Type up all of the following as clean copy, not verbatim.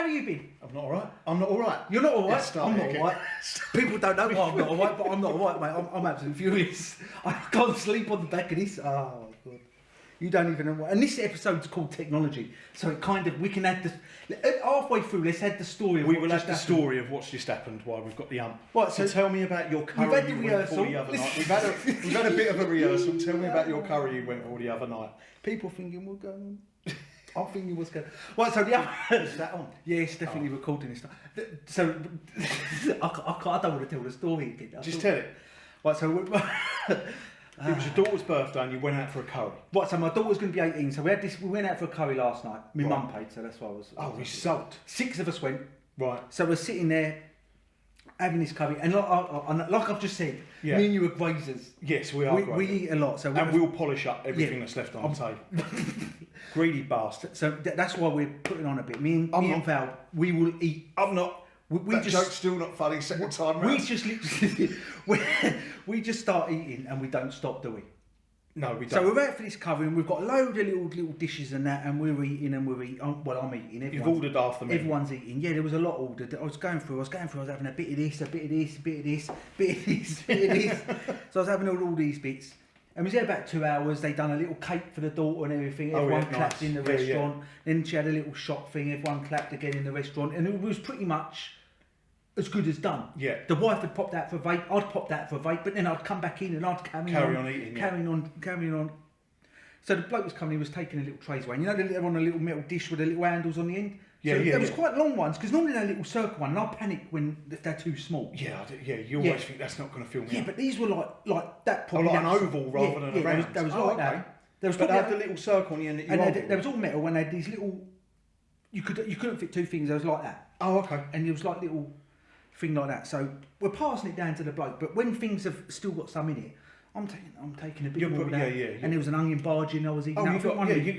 have you been? I'm not alright. I'm not alright. You're not alright? Yeah, I'm not alright. People don't know why I'm not alright, but I'm not alright, mate. I'm absolutely furious. I can't sleep on the back of this. Oh, my God. You don't even know what. And this episode's called Technology. So it kind of, we can add the. Halfway through, let's add the story of We what will just add the happened. story of what's just happened while we've got the Right, so tell me about your curry had the you went for rehearsal. the other night. We've had a bit of a rehearsal. Tell me about your curry you went for the other night. People thinking we're going on. I'm thinking what's going on. Right, so the other. Is that on? Yeah, it's definitely recording this stuff. So, I don't want to tell the story again. Just tell it. Right, so. It was your daughter's birthday and you went out for a curry. Right, so my daughter's going to be 18, so we went out for a curry last night. My Right. mum paid, so that's why I was... Oh, we soaked. 6 of us went. Right. So we're sitting there, having this curry, and like I've just said, Yeah. me and you are grazers. Yes, we are. We eat a lot, so... And we'll polish up everything Yeah. that's left on the table. Greedy bastard. So that's why we're putting on a bit. Me and Val, we will eat... I'm not... We that just, joke's still not funny second time round. We just literally... we just start eating and we don't stop, do we? No, we don't. So we're out for this curry and we've got a load of little dishes and that, and we're eating and we're eating. Well, I'm eating. You've ordered half the menu. Everyone's eating. Yeah, there was a lot ordered. I was going through. I was having a bit of this, a bit of this, a bit of this, bit of this, bit of this. So I was having all these bits. And we was there about 2 hours. They done a little cake for the daughter and everything. Everyone clapped in the restaurant. Then she had a little shot thing. Everyone clapped again in the restaurant, and it was pretty much as good as done. Yeah. The wife had popped out for a vape. I'd popped out for a vape, but then I'd come back in and I'd carry on eating. Carrying on. So the bloke was coming, he was taking a little trays away. And you know they're on a little metal dish with the little handles on the end? Yeah, so yeah. There was quite long ones, because normally they're a little circle one, and I panic if they're too small. Yeah, you always think that's not going to fill me Yeah, up. but these were like that. Probably like an oval rather than a round. There was Oh, like okay. that. There was but they had the little circle on the end that you and there was all metal, and they had these little... You couldn't fit 2 things, there was like that. Oh, okay. And there was like little thing like that. So we're passing it down to the bloke, but when things have still got some in it, I'm taking a bit more of that. Yeah. And there was an onion barging I was eating.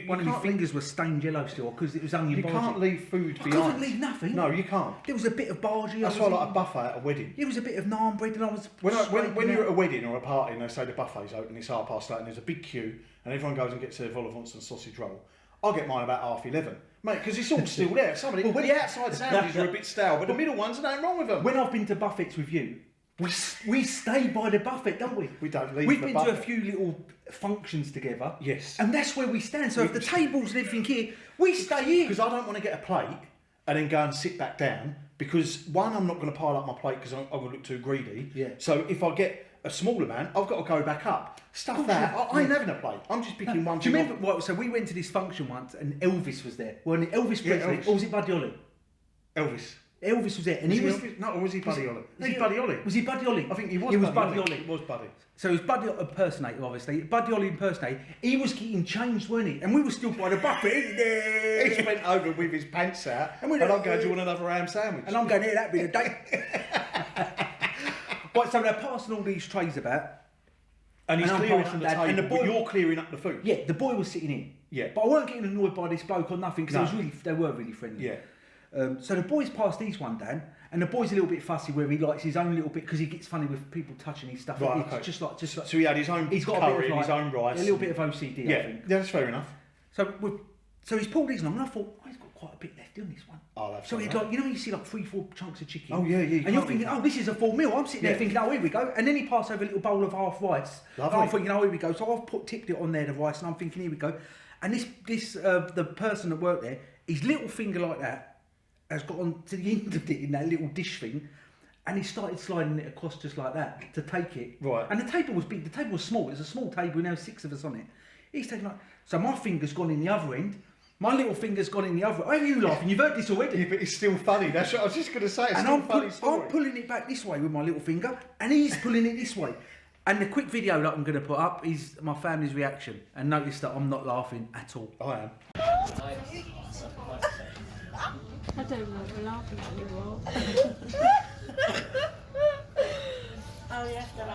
One of my fingers was stained yellow still because it was onion barging. You can't leave food behind. I couldn't leave nothing. No, you can't. There was a bit of barging. That's why I like a buffet at a wedding. It was a bit of naan bread and I was... When you're at a wedding or a party and they say the buffet's open, it's 8:30 and there's a big queue and everyone goes and gets their vol au vents and sausage roll, I'll get mine about 11:30. Mate, because it's all still there. The outside sandwiches are a bit stale, but the middle ones, there ain't wrong with them. When I've been to buffets with you, we stay by the buffet, don't we? We don't leave We've the been buffet. to a few little functions together. Yes. And that's where we stand. So if the tables and everything here, we stay here. Because I don't want to get a plate and then go and sit back down, because one, I'm not going to pile up my plate because I'm going to look too greedy. Yeah. So if I get a small amount, I've got to go back up. Stuff that. I ain't having a plate. I'm just picking one. Do you remember what? So we went to this function once and Elvis was there. Well, Elvis Presley, or was it Buddy Holly? Elvis was there, and he was. No, or was he Buddy Holly? Was he Buddy Holly? Was he Buddy Holly? I think he was. He was Buddy Buddy Holly. He was Buddy. So it was Buddy impersonator, obviously. Buddy Holly impersonator. He was getting changed, weren't he? And we were still by the buffet. He went over with his pants out, and I'm going, do you want another ham sandwich? And I'm going, yeah, that'd be the day. Right, so they're passing all these trays about. And he's clearing from the table, and the boy, but you're clearing up the food. Yeah, the boy was sitting in. Yeah. But I weren't getting annoyed by this bloke or nothing, because they were really friendly. Yeah. So the boy's passed these one down, and the boy's a little bit fussy where he likes his own little bit, because he gets funny with people touching his stuff. Right, it's okay. just like. So he had his own curry and his own rice. A little bit of OCD, yeah. I think. Yeah, that's fair enough. So he's pulled these on, and I thought, oh, he's got quite a bit left in this one. Oh, that's so he'd like, you know, you see like 3-4 chunks of chicken. Oh yeah. And you're thinking, oh, this is a full meal. I'm sitting there thinking, oh, here we go. And then he passed over a little bowl of half rice. Lovely. And I'm thinking, oh, here we go. So I've tipped it on there, the rice, and I'm thinking, here we go. And the person that worked there, his little finger like that has got on to the end of it in that little dish thing, and he started sliding it across just like that to take it. Right. And the table was big. The table was small. It was a small table. Now 6 of us on it. He's taking like, so my finger's gone in the other end. My little finger's gone in the other. Why are you laughing? You've heard this already. Yeah, but it's still funny. That's what I was just going to say. It's and still I'm, a funny story. I'm pulling it back this way with my little finger, and he's pulling it this way. And the quick video that I'm going to put up is my family's reaction. And notice that I'm not laughing at all. I am. I don't know what we're laughing at anymore. Oh yes, they're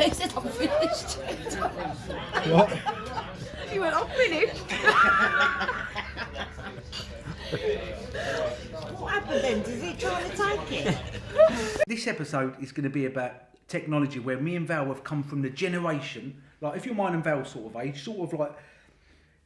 He said I'm finished. What? He went, I'm finished. What happened then? Did he try to take it? This episode is going to be about technology, where me and Val have come from the generation, like if you're mine and Val sort of age, sort of like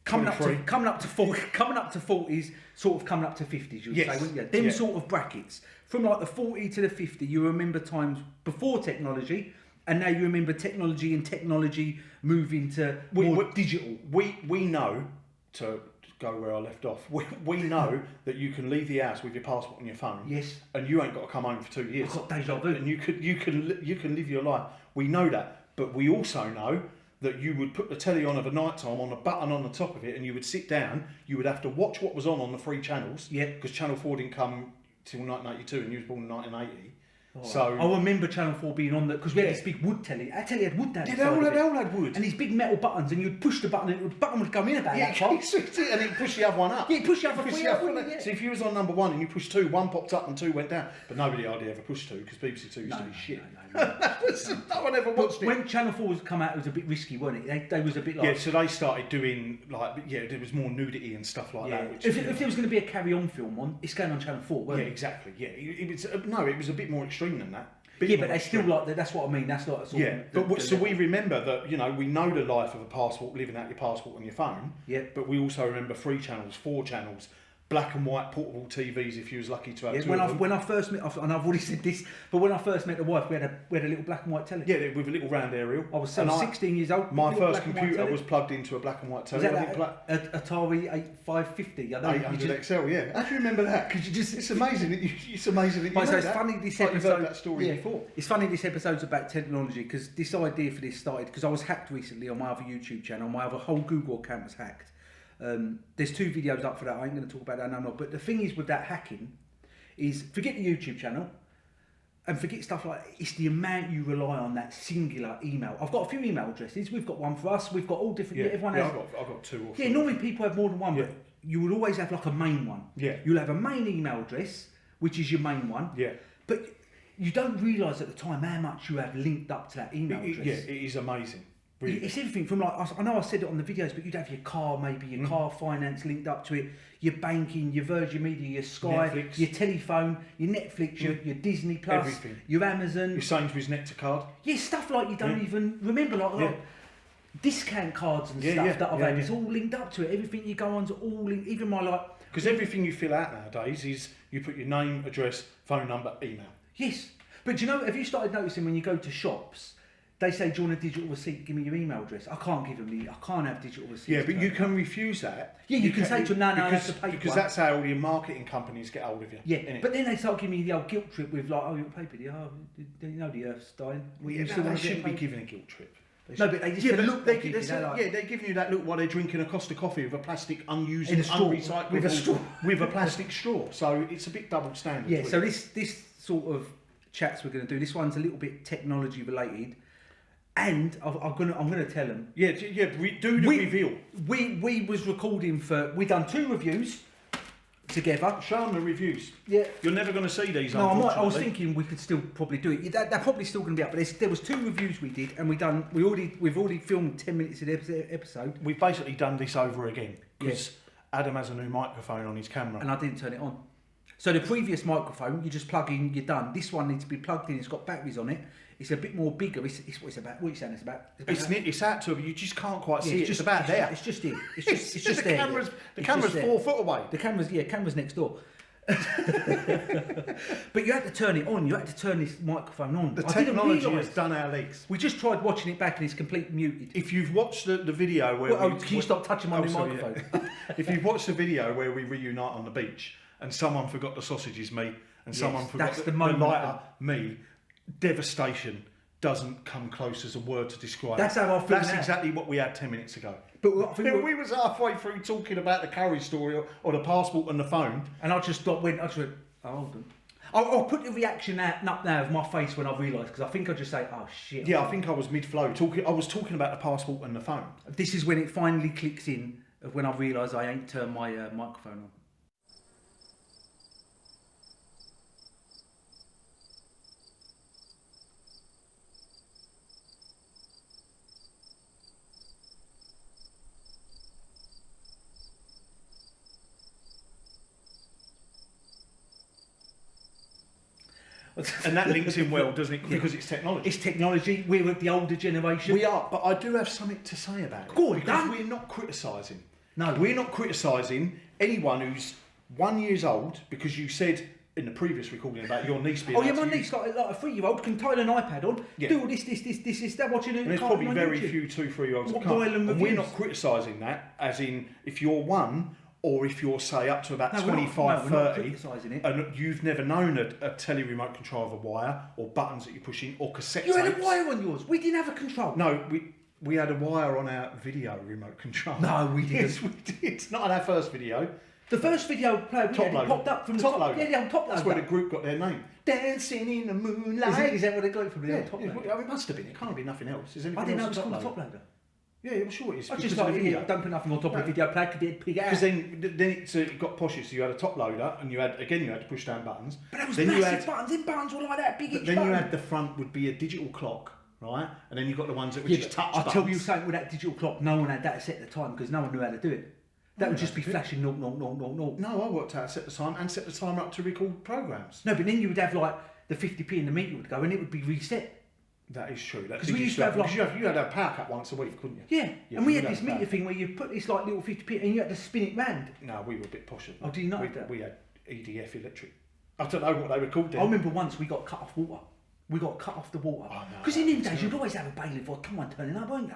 coming up to 23. coming up to 40, coming up to 40s, sort of coming up to 50s. You'd Yes. say, wouldn't you? Them Yeah. sort of brackets from like the 40 to the 50. You remember times before technology, and now you remember technology and technology moving to more digital. We know, to go where I left off, we know that you can leave the house with your passport on your phone. Yes. And you ain't got to come home for 2 years. I've got deja vu. And you can live your life. We know that, but we also know that you would put the telly on of a night time on a button on the top of it, and you would sit down. You would have to watch what was on the free channels. Yeah. Because Channel 4 didn't come till 1982, and you was born in 1980. Oh, So I remember Channel 4 being on that because we had this big wood telly. Our telly had wood down yeah, the side of they it. all had wood. And these big metal buttons, and you'd push the button, and the button would go in about Yeah, that far. and it pushed the other one up. Yeah, it pushed the other Pushed three the up, other wouldn't one it? up. Yeah. So if you was on number 1 and you pushed 2, 1 popped up and 2 went down. But nobody hardly ever pushed 2 because BBC 2 used to be shit. No one ever watched it. When Channel 4 was come out, it was a bit risky, wasn't it? They was a bit like... Yeah, so they started doing there was more nudity and stuff like that. Which, If there was going to be a carry-on film on, it's going on Channel 4, yeah, wasn't it? exactly. Yeah, it was it was a bit more extreme than that. Yeah, but they still like that. That's what I mean. That's like sort Yeah, of but so we remember that we know the life of a passport, living out your passport on your phone. Yeah. But we also remember 3 channels, 4 channels, black and white portable TVs if you was lucky to have 2 of them. When I first met, and I've already said this, but when I first met the wife, we had a little black and white telly. Yeah, with a little round aerial. I was 16 years old. My little first black and white computer telly. was plugged into a black and white Was telly. that Atari 8550? I know. 800 XL, yeah. How do you remember that? Because it's amazing that it's amazing that you know So it's that. funny this Like you've episode. heard that story before. It's funny this episode's about technology because this idea for this started because I was hacked recently on my other YouTube channel. My other whole Google account was hacked. There's 2 videos up for that. I ain't going to talk about that no more. But the thing is with that hacking is forget the YouTube channel and forget stuff like it's the amount you rely on that singular email. I've got a few email addresses. We've got one for us. We've got all different. Yeah, everyone yeah, has. I've got 2 or 3. Yeah, normally people have more than one, Yeah. but you would always have like a main one. Yeah. You'll have a main email address, which is your main one. Yeah. But you don't realise at the time how much you have linked up to that email address. Yeah, it is amazing. Really. It's everything from like, I know I said it on the videos, but you'd have your car, maybe your car finance linked up to it, your banking, your Virgin Media, your Sky, Netflix. your telephone, your Netflix, your Disney Plus, Everything. your Amazon. Your Sainsbury's Nectar card. Yeah, stuff like you don't even remember, like discount cards and Yeah, stuff yeah, that I've yeah, had. yeah. It's all linked up to it. Everything you go on's all linked. Even my like. Because everything you fill out nowadays is you put your name, address, phone number, email. Yes, but do you know? Have you started noticing when you go to shops, they say, "Do you want a digital receipt? Give me your email address." I can't give them I can't have digital receipts. Yeah, but you can refuse that. Yeah, you can say to them, "No, I have to pay." Because that's how all your marketing companies get hold of you. Yeah, innit? but then they start giving me the old guilt trip with like, "Oh, you got paper? Oh, do you know the Earth's dying? Well, you still they want to get shouldn't be paid?" giving a guilt trip. No, but they just Yeah, but look. they're giving you that look while they're drinking a Costa coffee with a plastic unused, In a straw. unrecyclable With a straw. with a plastic straw. So it's a bit double standard. Yeah, really. so this sort of chats we're going to do. This one's a little bit technology related, and I'm gonna tell them. Yeah, we do the reveal. We was recording we done 2 reviews together. Show them the reviews. Yeah. You're never going to see these. No, I was unfortunately. thinking we could still probably do it. They're probably still going to be up. But there was 2 reviews we did, and we've already filmed 10 minutes of the episode, We've basically done this over again because Adam has a new microphone on his camera. and I didn't turn it on. So the previous microphone, you just plug in, you're done. This one needs to be plugged in. It's got batteries on it. It's a bit more bigger. It's what it's about. What are you saying? It's about. It's out to you just can't quite see it. just It's about there. It's just here. It's just the there. camera's It's camera's just there. 4 foot away. The camera's next door. But you had to turn it on. You had to turn this microphone on. The I didn't technology realise. has done our legs. We just tried watching it back and it's completely muted. If you've watched the video where Can you stop touching my new sorry, microphone? yeah. If you've watched the video where we reunite on the beach and someone forgot the sausages, me, and someone forgot that's the the moment. lighter, me, devastation doesn't come close as a word to describe. That's how I feel That's now. exactly what we had 10 minutes ago. But I think We was halfway through talking about the carry story or the passport and the phone. and I just went, oh, hold on. I'll put the reaction up now of my face when I realised, because I think I just say, oh shit. Yeah, I think I was mid-flow. I was talking about the passport and the phone. This is when it finally clicks in, of when I realise I ain't turned my microphone on. And that links in well, doesn't it? Because it's technology. It's technology. We're the older generation. We are, but I do have something to say about it. Go on, because Dan. we're not criticising. No. We're not criticising anyone who's 1 year old because you said in the previous recording about your niece being. Oh yeah, my niece, like a 3-year-old, can tie an iPad on, do all this. They're watching it. And there's probably very few 2-3-year-olds that can't. And we're not criticising that, as in if you're one, or if you're say up to about 25, 30, and you've never known a telly remote control of a wire or buttons that you're pushing or cassette tapes. You had a wire on yours. We didn't have a control. No, we had a wire on our video remote control. No, we didn't. Yes, we did. Not on our first video. The first video player we had, it popped up from the top loader. Yeah, the top loader. That's where the group got their name. Dancing in the moonlight. Is that what they got it from the top loader? It must have been. It can't be nothing else. Is I didn't know it was called the top loader. Yeah, I'm sure it is. I just like video. Don't put nothing on top of the video player because it'd pig out. Because then it got posher, so you had a top loader and you had to push down buttons. But that was massive buttons. In buttons were like that, big each Then button. you had the front would be a digital clock, right? And then you got the ones that would just touch buttons. I'll tell you something with that digital clock, no one had that set at the time because no one knew how to do it. That would just be flashing 0, 0, 0, 0, 0. No, I worked out set the time and set the timer up to record programs. No, but then you would have like the 50p in the meter would go and it would be reset. That is true. Because we used to have like... You had a power cut once a week, couldn't you? Yeah, and we had this meter thing where you put this like little 50p and you had to spin it round. No, we were a bit posher. Oh, did you not have that? We had EDF electric. I don't know what they were called then. I remember once we got cut off water. We got cut off the water. Because in them days you'd always have a bailiff or someone turning up, weren't you?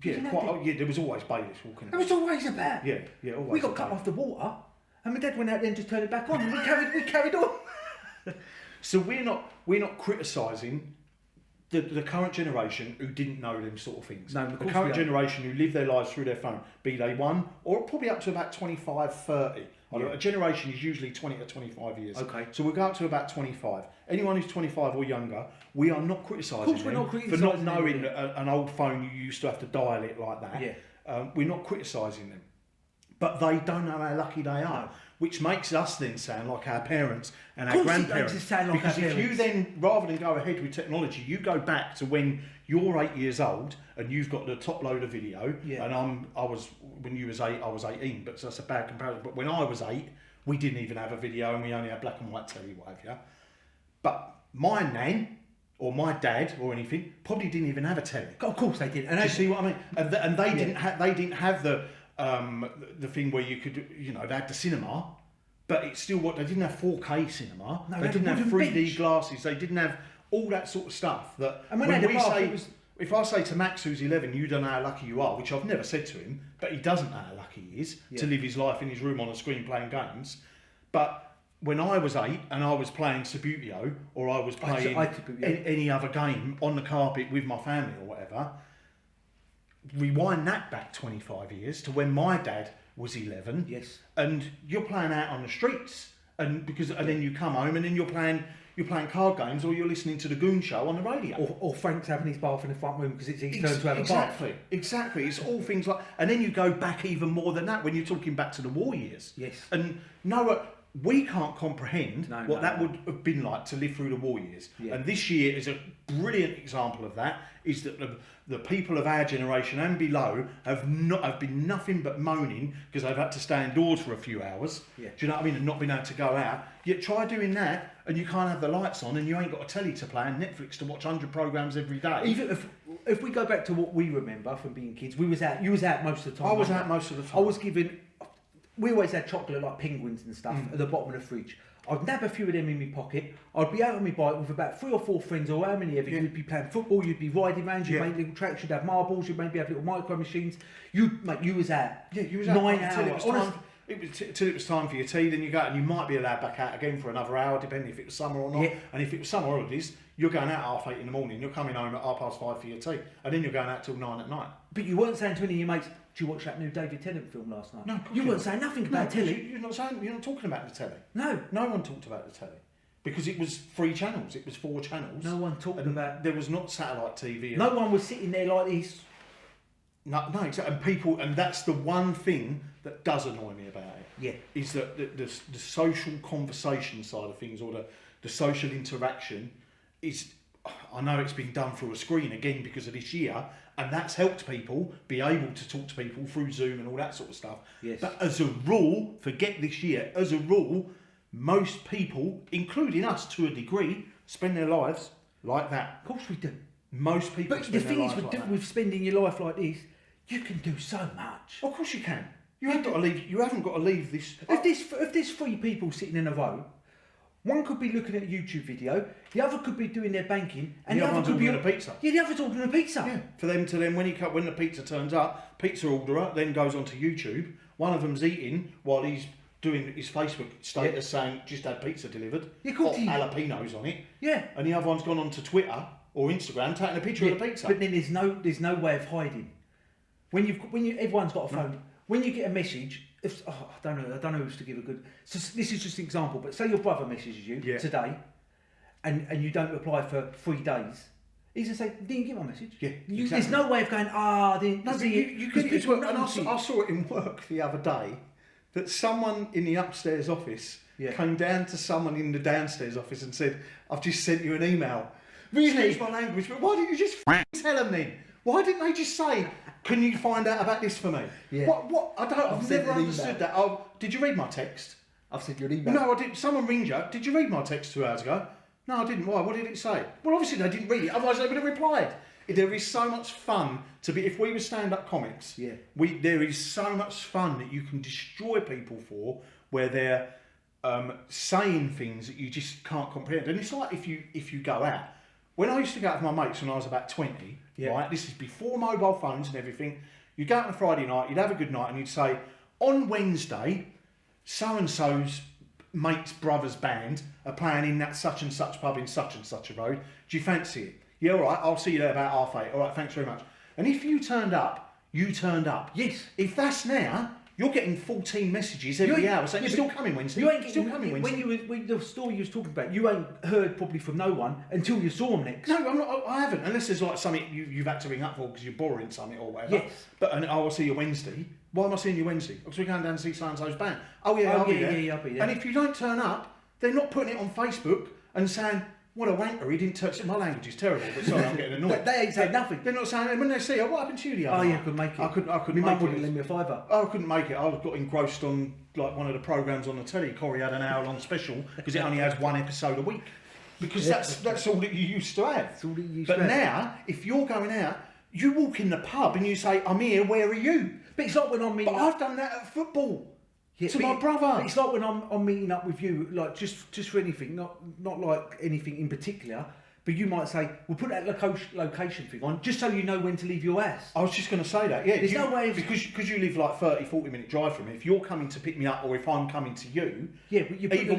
Yeah, there was always bailiffs walking. There was always a bat. Yeah, always. We got cut off the water and my dad went out there and just turned it back on and we carried on. So we're not criticising the current generation who didn't know them sort of things. No, the current generation who live their lives through their phone, be they one or probably up to about 25, 30. Yeah. A generation is usually 20 to 25 years. Okay. So we'll go up to about 25. Anyone who's 25 or younger, we are not criticising them for not knowing an old phone you used to have to dial it like that. Yeah. We're not criticising them. But they don't know how lucky they are, which makes us then sound like our parents and our grandparents. Because if you then, rather than go ahead with technology, you go back to when you're 8 years old and you've got the top loader video, and I was when you was 8, I was 18, but that's a bad comparison. But when I was 8, we didn't even have a video and we only had black and white telly, what have you. But my nan or my dad or anything probably didn't even have a telly. Of course they didn't. And you see what I mean? And they didn't have the thing where you could, they had the cinema, but it's still they didn't have 4K cinema. No, they didn't have 3D glasses. They didn't have all that sort of stuff. And if I say to Max, who's 11, you don't know how lucky you are, which I've never said to him, but he doesn't know how lucky he is to live his life in his room on a screen playing games. But when I was 8 and I was playing Subbuteo or I was playing any other game on the carpet with my family or whatever, rewind that back 25 years to when my dad was 11. Yes. And you're playing out on the streets, and then you come home and then you're playing card games or you're listening to the Goon Show on the radio. Or Frank's having his bath in the front room because it's his turn to have a bath. Exactly. It's all things like, and then you go back even more than that when you're talking back to the war years. Yes. And we can't comprehend what that would have been like to live through the war years. Yeah. And this year is a brilliant example of that, is that the people of our generation and below have been nothing but moaning because they've had to stay indoors for a few hours. Yeah. Do you know what I mean? And not been able to go out. Yet try doing that and you can't have the lights on and you ain't got a telly to play and Netflix to watch 100 programmes every day. Even if we go back to what we remember from being kids, you was out most of the time. I was out most of the time. I was given... We always had chocolate like penguins and stuff at the bottom of the fridge. I'd nab a few of them in my pocket. I'd be out on my bike with about 3 or 4 friends or how many of you. You'd be playing football, you'd be riding around, you'd make little tracks, you'd have marbles, you'd maybe have little micro machines. You was out. Yeah, you was out 9 hours. Till it was time for your tea, then you go out and you might be allowed back out again for another hour, depending if it was summer or not. Yeah. And if it was summer holidays, you're going out 8:30 in the morning, you're coming home at 5:30 for your tea, and then you're going out till 9 at night. But you weren't saying to any of your mates, "Do you watch that new David Tennant film last night?" No, you weren't saying nothing about telly. You're not talking about the telly. No one talked about the telly because it was 3 channels. It was 4 channels. No one talked about. There was not satellite TV. No one was sitting there like this. No, exactly. And that's the one thing that does annoy me about it. Yeah. Is that the social conversation side of things, or the social interaction is. I know it's been done through a screen again because of this year, and that's helped people be able to talk to people through Zoom and all that sort of stuff. Yes. But as a rule, forget this year, as a rule, most people, including us to a degree, spend their lives like that. Of course we do. Most people But the thing is, with spending your life like this, You can do so much. Of course you can. You haven't got to leave. You haven't got to leave this. If there's 3 people sitting in a row, one could be looking at a YouTube video, the other could be doing their banking, and The the other other one's could be ordering a pizza. Yeah, the other's ordering a pizza. Yeah, for them to then when the pizza turns up, pizza orderer then goes onto YouTube. One of them's eating while he's doing his Facebook status saying just had pizza delivered. Yeah, cool. Got jalapenos on it. Yeah. And the other one's gone onto Twitter or Instagram taking a picture of the pizza. But then there's no way of hiding. When everyone's got a phone. When you get a message, I don't know who's to give a good. So this is just an example. But say your brother messages you today, and you don't reply for 3 days. He's gonna say, "Didn't you get my message?" Yeah, There's exactly. no way of going. Didn't No, but see it. you get it as people well. And know I saw it in work the other day that someone in the upstairs office came down to someone in the downstairs office and said, "I've just sent you an email." Really? Excuse my language, but why didn't you just tell them then? Why didn't they just say, "Can you find out about this for me?" Yeah. What? I've sent never an understood email. that. Oh, did you read my text? I've sent you an email. No, I didn't. Someone rings you. Did you read my text 2 hours ago? No, I didn't. Why? What did it say? Well, obviously they didn't read it. Otherwise they would have replied. There is so much fun to be. If we were stand-up comics, there is so much fun that you can destroy people for, where they're saying things that you just can't comprehend. And it's like if you go out. When I used to go out with my mates when I was about 20, right? This is before mobile phones and everything. You'd go out on a Friday night, you'd have a good night, and you'd say, on Wednesday, so and so's mate's brother's band are playing in that such and such pub in such and such a road. Do you fancy it? Yeah, all right, I'll see you there about 8:30. All right, thanks very much. And if you turned up, you turned up. Yes. If that's now, you're getting 14 messages every hour saying you're still coming Wednesday. You ain't still coming Wednesday. When the story you was talking about, you ain't heard probably from no one until you saw them next. No, I'm not, I haven't, unless there's like something you've had to ring up for because you're borrowing something or whatever. Yes. But I'll see you Wednesday. Why am I seeing you Wednesday? Because we're going down to see so-and-so's band. Oh yeah, I'll be there. I'll be there. And if you don't turn up, they're not putting it on Facebook and saying, what a wanker, he didn't touch it. My language is terrible, but sorry, I'm getting annoyed. They ain't saying nothing. They're not saying, when they see, what happened to you the other I night? couldn't make it. I couldn't My make mum it. wouldn't lend me a fiver. I couldn't make it. I got engrossed on like one of the programmes on the telly. Corey had an hour-long special because it only has 1 episode a week. Because that's all that you used to have. That's all that you used but to have. now, if you're going out, you walk in the pub and you say, I'm here, where are you? But it's like when I'm meeting But I've done that at football. To but my brother. But it's like when I'm meeting up with you, like just for anything, not like anything in particular. But you might say, we'll put that location thing on, just so you know when to leave your house. I was just going to say that, yeah. There's no way of... Because you live like 30-40 minute drive from me, if you're coming to pick me up or if I'm coming to you, but you put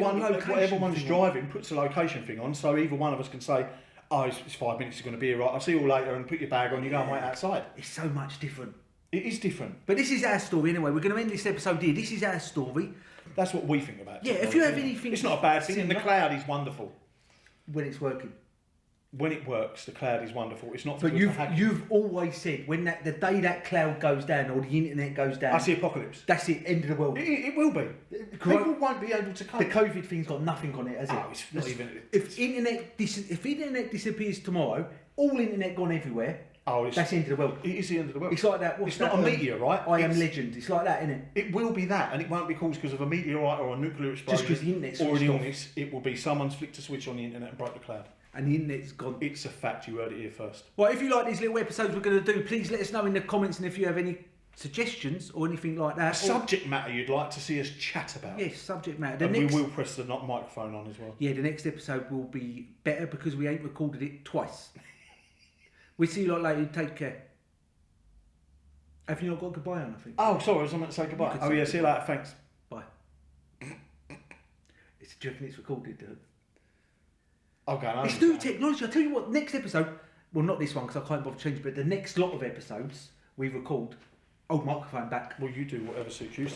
whatever one's driving puts a location thing on, so either one of us can say, oh, it's 5 minutes, it's going to be all right, I'll see you all later, and put your bag on, you go and wait outside. It's so much different. It is different. But this is our story anyway. We're going to end this episode here. This is our story. That's what we think about. Yeah, if you have anything... It's not a bad thing, and the cloud is wonderful. When it's working. When it works, the cloud is wonderful. It's not. But you've always said when the day that cloud goes down or the internet goes down, that's the apocalypse. That's it. End of the world. It will be. People won't be able to cope. The COVID thing's got nothing on it, has it? Oh, it's not even. If internet disappears tomorrow, all internet gone everywhere. That's the end of the world. It is the end of the world. It's like that. It's not a meteor, right? I Am Legend. It's like that, isn't it? It will be that, and it won't be caused because of a meteorite or a nuclear explosion. Just because the internet's or an illness. It will be someone's flicked a switch on the internet and broke the cloud. And the internet's gone. It's a fact. You heard it here first. Well, if you like these little episodes we're going to do, please let us know in the comments, and if you have any suggestions or anything like that. Subject matter you'd like to see us chat about. Yes, subject matter. We will press the microphone on as well. Yeah, the next episode will be better because we ain't recorded it twice. We'll see you lot later. Take care. Have you not got goodbye on, I think? Oh, sorry, I was going to say goodbye. Oh, yeah, see you later. Thanks. Bye. It's a joke and it's recorded, dude. Okay, it's new technology. I'll tell you what, next episode, well, not this one because I can't bother changing, but the next lot of episodes we record, old microphone back. Well, you do whatever suits you.